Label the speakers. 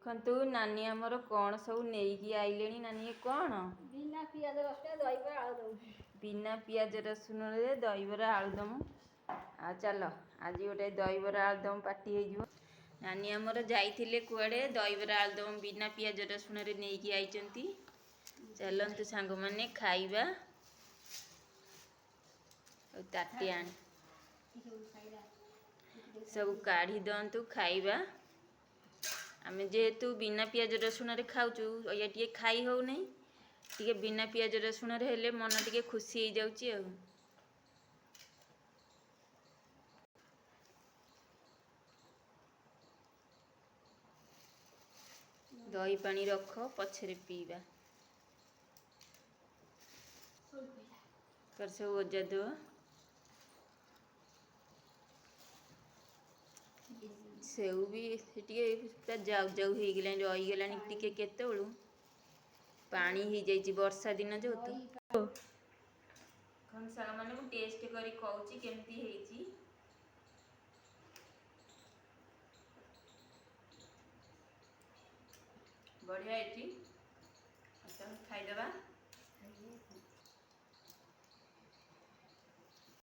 Speaker 1: देखु नानी आमर कौन सब नहीं आइले नानी कौन
Speaker 2: बिना पियाज रसुण दहीबरा आलुदम
Speaker 1: बिना पियाज रसुण रे दहीबरा आलुदम आ चल आज गोटे दहीबरा आलुदम पार्टी हो नानी आमर जाइथिले कुआडे दहीबरा आलुदम बिना पियाज रसुण रे नहीं आइचंती चलंतु सांग माने खाइबा ताटी आनी सब काढ़ी दंतु खाइबा आमे जेहेतु बिना पियाज रसुण रे खाऊचु या टिके खाई हो नहीं टिके बिना पियाज रसुण रे हेले मन टिके खुशी हो जाउची आ दही पानी रख पछरे पीवा कर सब ओजा दो सेउ भी टिके जाऊ जाऊ हो गलानी रही गलानी टिके केतेबेलू पानी हो जाइए वर्षा दिन जो तो खन साग माने मु टेस्ट करी कहूची केमती हेची बढ़िया हेची अच्छा खाइदबा।